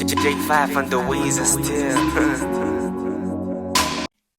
J5 on the Weezer still.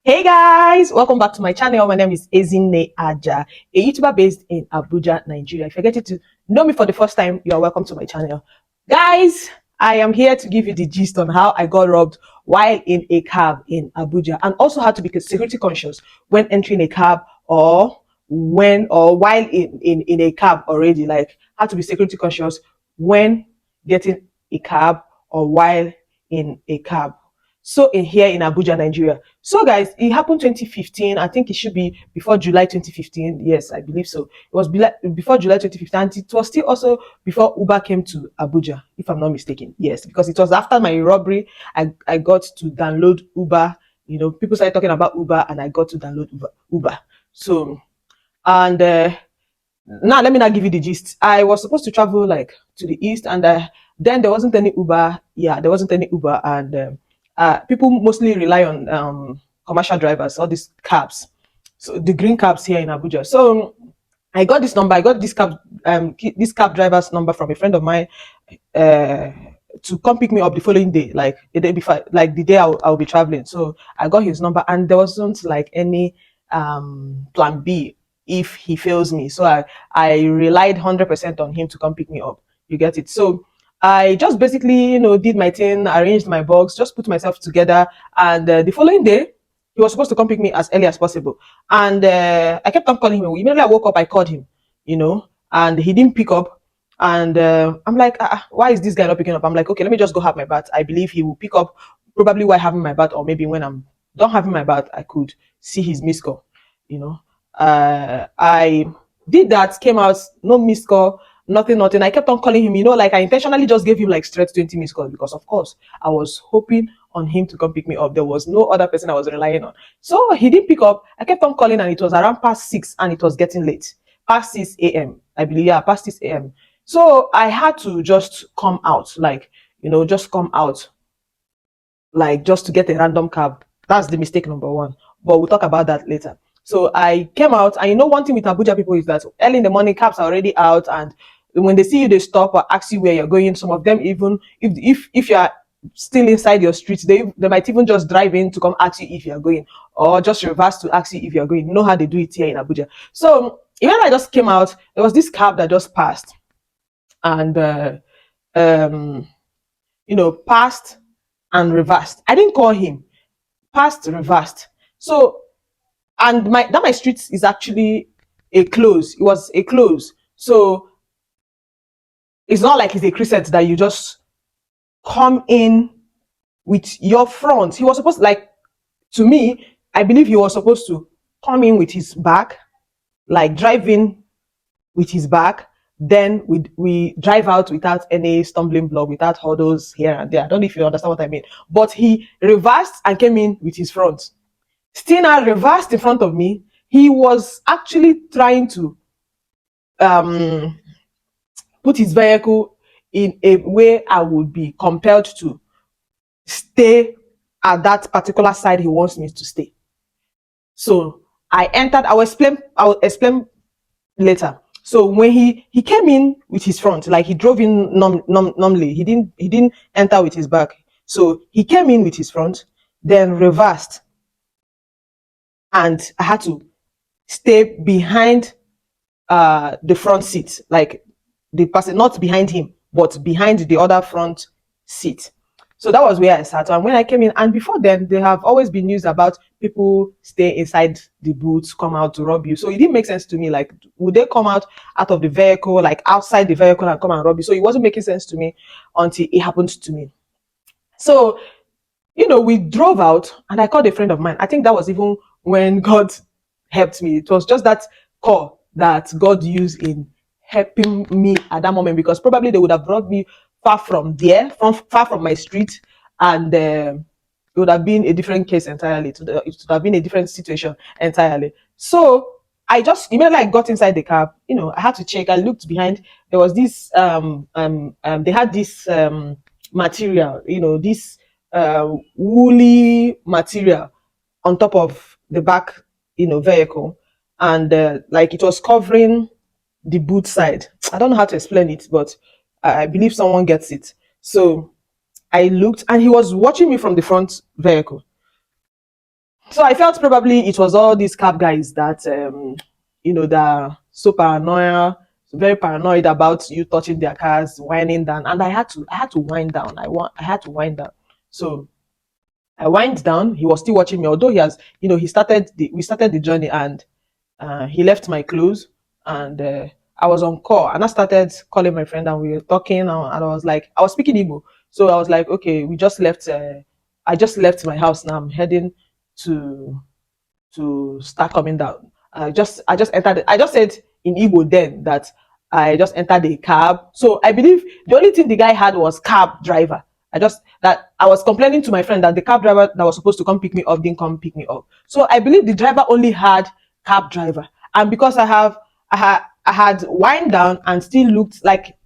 Hey guys, welcome back to my channel. My name is Ezinne Ajah, a YouTuber based in Abuja, Nigeria. If you're getting to know me for the first time, you are welcome to my channel. Guys, I am here to give you the gist on how I got robbed while in a cab in Abuja, and also how to be security conscious when entering a cab or while in a cab already, like how to be security conscious when getting a cab or while in a cab. So in here in Abuja, Nigeria. So guys, it happened 2015. I think it should be before July 2015. Yes, I believe so. It was before July 2015, and it was still also before Uber came to Abuja, if I'm not mistaken. Yes, because it was after my robbery, I got to download Uber. You know, people started talking about Uber, and I got to download Uber. So, and now let me not give you the gist. I was supposed to travel like to the east, and then there wasn't any Uber. Yeah, there wasn't any Uber, and people mostly rely on commercial drivers, all these cabs. So the green cabs here in Abuja. So I got this number. I got this cab driver's number from a friend of mine uh, to come pick me up the following day, like the day before, like the day I'll be traveling. So I got his number, and there wasn't like any plan B if he fails me. So I relied 100% on him to come pick me up. You get it? So I just basically, did my thing, arranged my box, just put myself together, and the following day he was supposed to come pick me as early as possible. And I kept on calling him. Immediately I woke up, I called him, and he didn't pick up. And I'm like, why is this guy not picking up? I'm like, okay, let me just go have my bath. I believe he will pick up probably while having my bath, or maybe when I'm done having my bath, I could see his missed call. You know, I did that, came out, no missed call, nothing, nothing. I kept on calling him, like I intentionally just gave him like straight 20 missed calls because, of course, I was hoping on him to come pick me up. There was no other person I was relying on. So he didn't pick up. I kept on calling, and it was around past 6, and it was getting late. Past 6 a.m. I believe, yeah, past 6 a.m. So I had to just come out, like, just come out, like just to get a random cab. That's the mistake number one. But we'll talk about that later. So I came out, and one thing with Abuja people is that early in the morning, cabs are already out, and when they see you, they stop or ask you where you're going. Some of them, even if you are still inside your street, they might even just drive in to come ask you if you're going, or just reverse to ask you if you're going. You know how they do it here in Abuja. So even I just came out, there was this cab that just passed, and um, passed and reversed. I didn't call him, passed, reversed. So, and my street is actually a close. It was a close. So it's not like it's a crescent that you just come in with your front. He was supposed, like, to me, I believe he was supposed to come in with his back, like drive in with his back. Then we drive out without any stumbling block, without hurdles here and there. I don't know if you understand what I mean. But he reversed and came in with his front. Still now reversed in front of me. He was actually trying to um, put his vehicle in a way I would be compelled to stay at that particular side he wants me to stay. So I entered. I will explain later. So when he came in with his front, like he drove in normally, he didn't enter with his back. So he came in with his front, then reversed, and I had to stay behind the front seat, like the person, not behind him, but behind the other front seat. So that was where I sat. And when I came in, and before then, there have always been news about people stay inside the booth, come out to rob you. So it didn't make sense to me. Like, would they come out of the vehicle, like outside the vehicle, and come and rob you? So it wasn't making sense to me until it happened to me. So, we drove out, and I called a friend of mine. I think that was even when God helped me. It was just that call that God used in helping me at that moment, because probably they would have brought me far from there, far from my street, and it would have been a different case entirely. It would have been a different situation entirely. So I just immediately I got inside the cab. I had to check. I looked behind. There was this they had this material. This woolly material on top of the back, vehicle, and like it was covering the boot side. I don't know how to explain it, but I believe someone gets it. So I looked and he was watching me from the front vehicle. So I felt probably it was all these cab guys that, that are so paranoia, very paranoid about you touching their cars, winding down. And I had to wind down. I had to wind down. So I wind down. He was still watching me, although we started the journey, and he left my clothes, and I was on call, and I started calling my friend, and we were talking, and I was like, I was speaking Igbo, so I was like, okay, we just left. I just left my house now. I'm heading to start coming down. I just entered. I just said in Igbo then that I just entered a cab. So I believe the only thing the guy had was cab driver. I was complaining to my friend that the cab driver that was supposed to come pick me up didn't come pick me up. So I believe the driver only had cab driver, and because I had wind down and still looked like,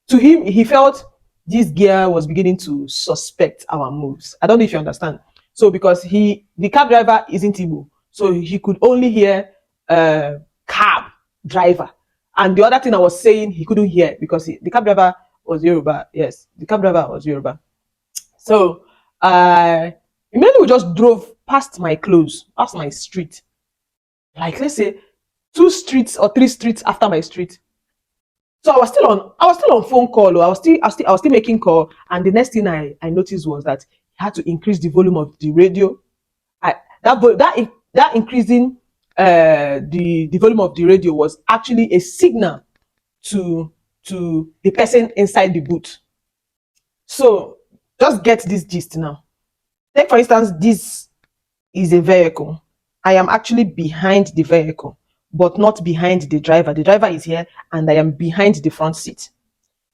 to him, he felt this girl was beginning to suspect our moves. I don't know if you understand. So because the cab driver isn't Igbo, so he could only hear cab driver, and the other thing I was saying he couldn't hear because the cab driver was Yoruba. Yes, the cab driver was Yoruba. So immediately we just drove past my clothes, past my street, like let's say 2 streets or 3 streets after my street. So I was still on phone call. I was still making call. And the next thing I noticed was that he had to increase the volume of the radio. I that vo- that increasing the volume of the radio was actually a signal to the person inside the booth. So just get this gist now. Take for instance, this is a vehicle. I am actually behind the vehicle, but not behind the driver. The driver is here, and I am behind the front seat.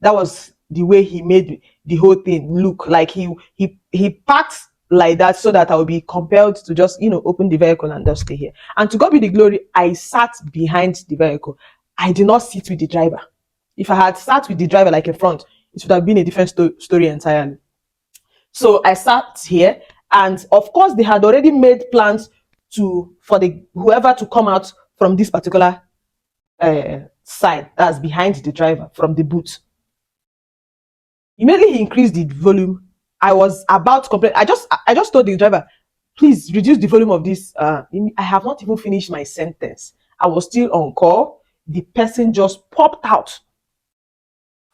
That was the way he made the whole thing look like. He packed like that so that I would be compelled to just open the vehicle and just stay here. And to God be the glory, I sat behind the vehicle. I did not sit with the driver. If I had sat with the driver like in front, it would have been a different story entirely. So I sat here, and of course they had already made plans for the whoever to come out from this particular side that's behind the driver from the boot. Immediately he increased the volume. I was about to complain. I just told the driver, please reduce the volume of this. I have not even finished my sentence. I was still on call. The person just popped out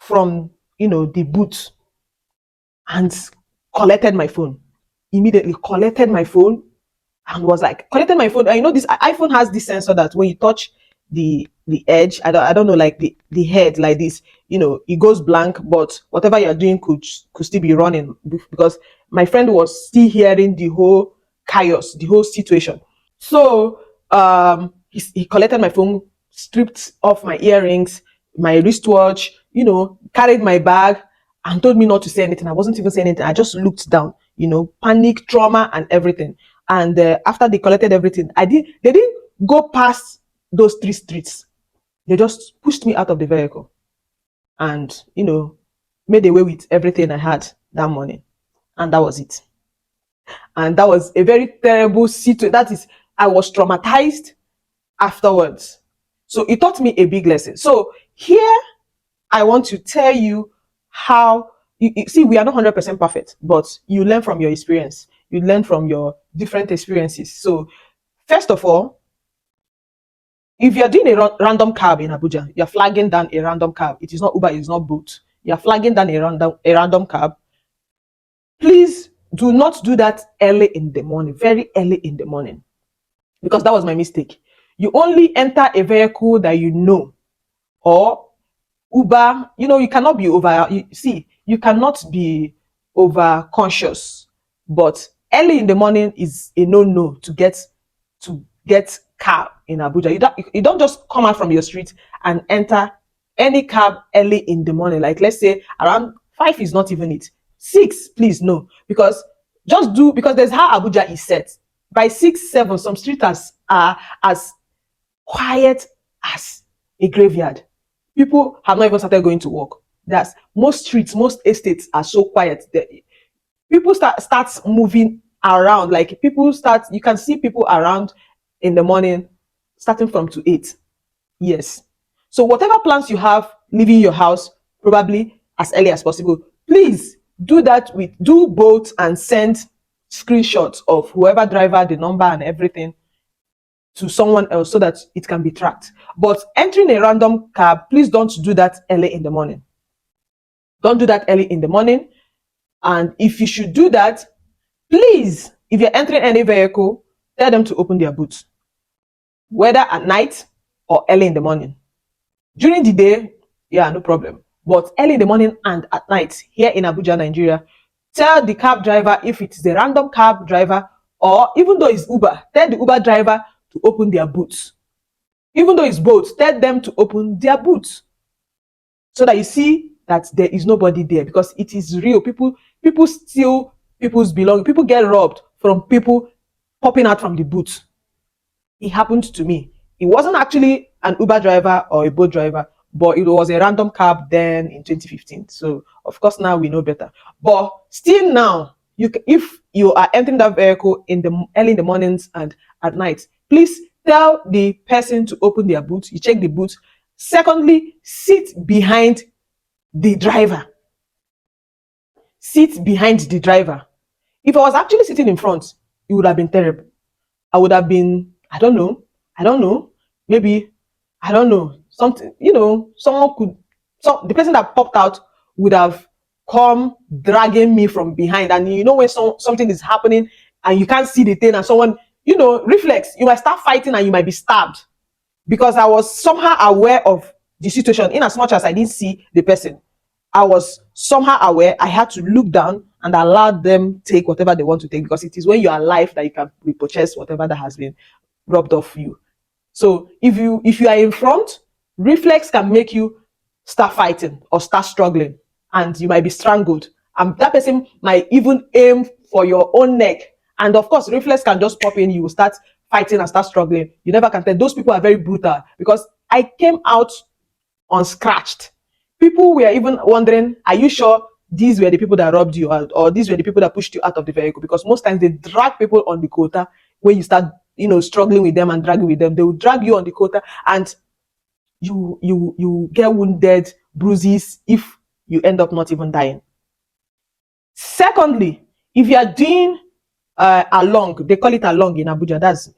from the boot and collected my phone. Immediately collected my phone and was like, collected my phone. And this iPhone has this sensor that when you touch the edge, I don't know, like the head like this, it goes blank, but whatever you're doing could still be running, because my friend was still hearing the whole chaos, the whole situation. So he collected my phone, stripped off my earrings, my wristwatch, carried my bag, and told me not to say anything. I wasn't even saying anything. I just looked down, panic, trauma, and everything. And after they collected everything, they didn't go past those 3 streets. They just pushed me out of the vehicle and, made away with everything I had that morning. And that was it. And that was a very terrible situation. That is, I was traumatized afterwards. So it taught me a big lesson. So here, I want to tell you how you see, we are not 100% perfect, but you learn from your experience. You learn from your different experiences. So first of all, if you're doing a random cab in Abuja, you're flagging down a random cab. It is not Uber, it is not Bolt. You're flagging down a random cab. Please do not do that early in the morning, very early in the morning, because that was my mistake. You only enter a vehicle that or Uber, you cannot be you cannot be over conscious, but early in the morning is a no to get cab in Abuja. You don't just come out from your street and enter any cab early in the morning. Like let's say around 5 is not even it. 6, please no, because because there's how Abuja is set. By 6, 7, some streets are as quiet as a graveyard. People have not even started going to work. That's most streets, most estates are so quiet. People start moving around. Like you can see people around in the morning, starting from to 8. Yes. So whatever plans you have, leaving your house probably as early as possible. Please do both and send screenshots of whoever driver, the number and everything to someone else so that it can be tracked. But entering a random cab, please don't do that early in the morning. Don't do that early in the morning. And if you should do that, please, if you're entering any vehicle, tell them to open their boots, whether at night or early in the morning. During the day, yeah, no problem. But early in the morning and at night, here in Abuja, Nigeria, tell the cab driver, if it's the random cab driver, or even though it's Uber, tell the Uber driver to open their boots. Even though it's both, tell them to open their boots so that you see that there is nobody there, because it is real. People steal people's belongings. People get robbed from people popping out from the boots. It happened to me. It wasn't actually an Uber driver or a boat driver, but it was a random cab then in 2015. So of course now we know better. But still now, if you are entering that vehicle in the early in the mornings and at night, please tell the person to open their boot. You check the boot. Secondly, sit behind the driver. Sit behind the driver. If I was actually sitting in front, it would have been terrible. I would have been, I don't know, maybe, I don't know, something, the person that popped out would have come dragging me from behind. And when something is happening and you can't see the thing and someone, reflex, you might start fighting and you might be stabbed. Because I was somehow aware of the situation, in as much as I didn't see the person. I was somehow aware. I had to look down and allow them take whatever they want to take, because it is when you are alive that you can repurchase whatever that has been robbed off you. So if you are in front, reflex can make you start fighting or start struggling, and you might be strangled. And that person might even aim for your own neck. And of course, reflex can just pop in. You will start fighting and start struggling. You never can tell. Those people are very brutal, because I came out unscratched. People were even wondering, are you sure these were the people that robbed you out, or these were the people that pushed you out of the vehicle? Because most times they drag people on the quota when you start, struggling with them and dragging with them. They will drag you on the quota, and you get wounded, bruises, if you end up not even dying. Secondly, if you are doing along, they call it along in Abuja.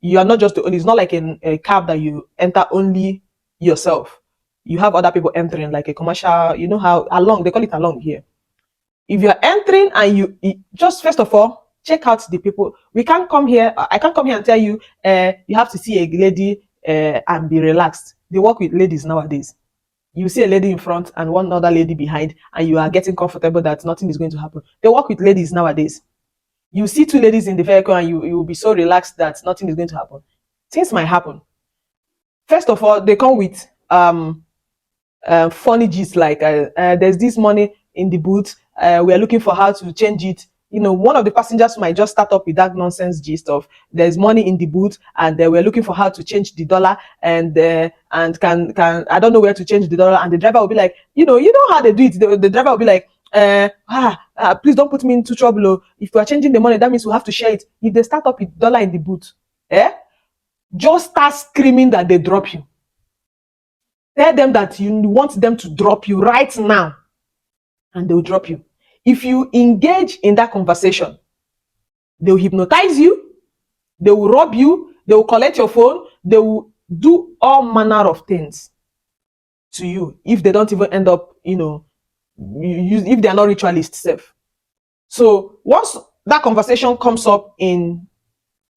You are not just the only. It's not like a cab that you enter only yourself. You have other people entering, like a commercial. You know how along, they call it along here. If you're entering and you just first of all check out the people. I can't come here and tell you you have to see a lady and be relaxed. They work with ladies nowadays. You see a lady in front and one other lady behind, and you are getting comfortable that nothing is going to happen. They work with ladies nowadays. You see two ladies in the vehicle and you will be so relaxed that nothing is going to happen. Things might happen. First of all, they come with funny gist like there's this money in the boot. We are looking for how to change it. One of the passengers might just start up with that nonsense gist of there's money in the boot and we're looking for how to change the dollar, and can I don't know where to change the dollar, and the driver will be like, you know how they do it. The driver will be like, please don't put me into trouble. Oh. If we are changing the money, that means we have to share it. If they start up with dollar in the boot, just start screaming that they drop you. Tell them that you want them to drop you right now, and they'll drop you. If you engage in that conversation, they'll hypnotize you, they will rob you, they will collect your phone, they will do all manner of things to you if they don't even end up, if they are not ritualists self. So once that conversation comes up in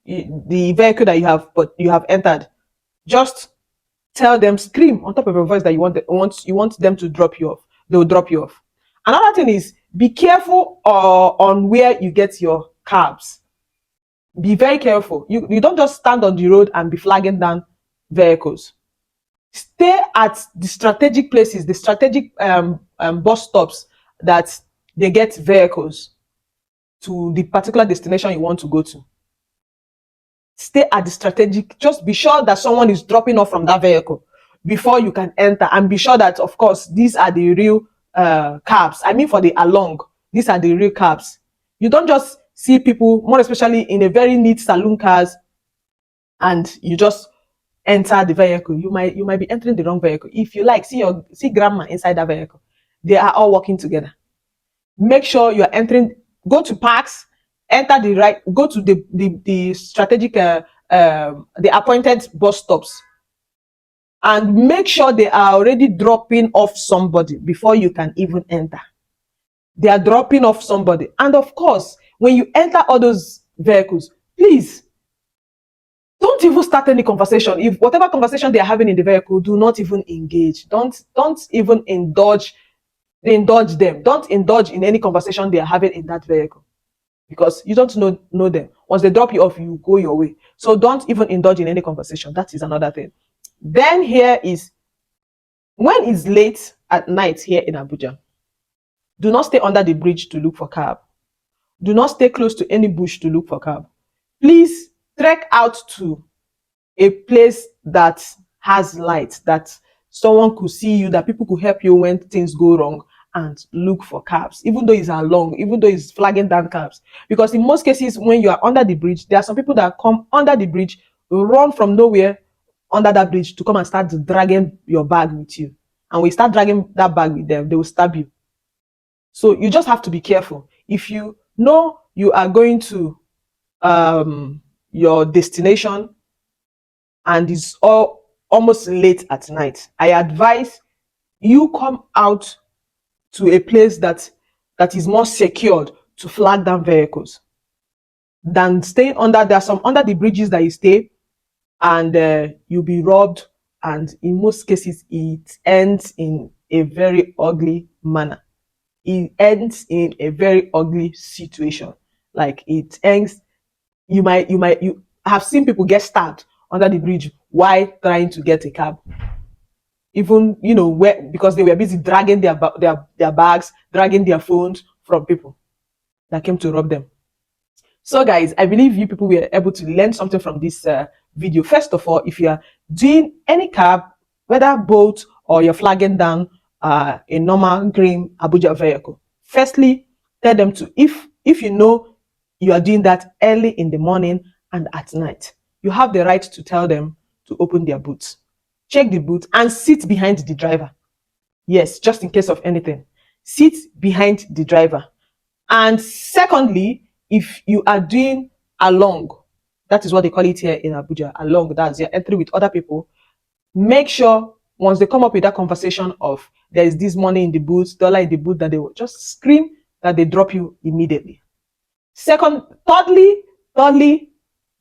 the vehicle that you have entered, just tell them, scream on top of your voice that you want them to drop you off. They will drop you off. Another thing is, be careful on where you get your cabs. Be very careful. You don't just stand on the road and be flagging down vehicles. Stay at the strategic places, the strategic bus stops that they get vehicles to the particular destination you want to go to. Stay at the strategic. Just be sure that someone is dropping off from that vehicle before you can enter, and be sure that, of course, these are the real cabs. I mean, for the along, these are the real cabs. You don't just see people, more especially in a very neat saloon cars, and you just enter the vehicle. You might be entering the wrong vehicle. If you like, see grandma inside that vehicle. They are all working together. Make sure you are entering, go to parks, enter the right, go to the strategic, the appointed bus stops, and make sure they are already dropping off somebody before you can even enter. They are dropping off somebody. And of course, when you enter all those vehicles, please don't even start any conversation. If whatever conversation they are having in the vehicle, do not even engage. Don't even indulge them. Don't indulge in any conversation they are having in that vehicle, because you don't know them. Once they drop you off, you go your way. So don't even indulge in any conversation. That is another thing. Then here is, when it's late at night here in Abuja, do not stay under the bridge to look for cab. Do not stay close to any bush to look for cab. Please trek out to a place that has light, that someone could see you, that people could help you when things go wrong, and look for cabs, even though it's along, even though it's flagging down cabs. Because in most cases, when you are under the bridge, there are some people that come under the bridge, run from nowhere under that bridge to come and start dragging your bag with you. And when you start dragging that bag with them, they will stab you. So you just have to be careful. If you know you are going to your destination and it's almost late at night, I advise you come out to a place that is more secured to flag down vehicles than staying under. There are some under the bridges that you stay and you'll be robbed, and in most cases it ends in a very ugly manner. It ends in a very ugly situation. Like it ends, you have seen people get stabbed under the bridge while trying to get a cab. Even, where, because they were busy dragging their bags, dragging their phones from people that came to rob them. So guys, I believe you people were able to learn something from this video. First of all, if you are doing any cab, whether boat or you're flagging down a normal green Abuja vehicle, firstly, tell them to, if you know you are doing that early in the morning and at night, you have the right to tell them to open their boots. Check the boot and sit behind the driver. Yes, just in case of anything. Sit behind the driver. And secondly, if you are doing along, that is what they call it here in Abuja, along, that's you're entering with other people, make sure once they come up with that conversation of there is this money in the booth, dollar in the booth, that they will just scream that they drop you immediately. Thirdly,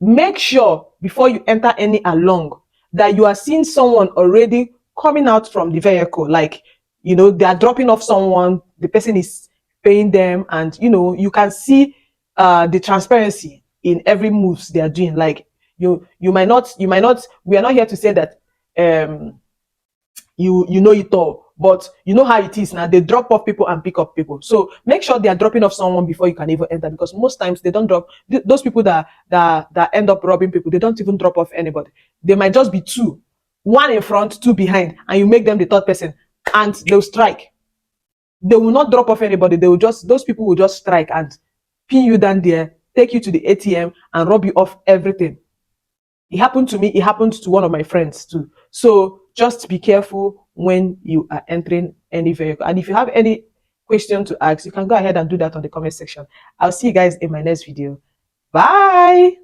make sure before you enter any along that you are seeing someone already coming out from the vehicle. Like, they are dropping off someone, the person is paying them, and you can see the transparency in every moves they are doing. Like, you might not, we are not here to say that you know it all, but you know how it is now. They drop off people and pick up people. So make sure they are dropping off someone before you can even enter, because most times they don't drop those people that end up robbing people. They don't even drop off anybody. They might just be two, one in front, two behind, and you make them the third person, and they'll strike. They will not drop off anybody. Those people will just strike and pin you down there, take you to the ATM, and rob you off everything. It happened to me. It happened to one of my friends too. So just be careful when you are entering any vehicle. And if you have any question to ask, you can go ahead and do that on the comment section. I'll see you guys in my next video. Bye.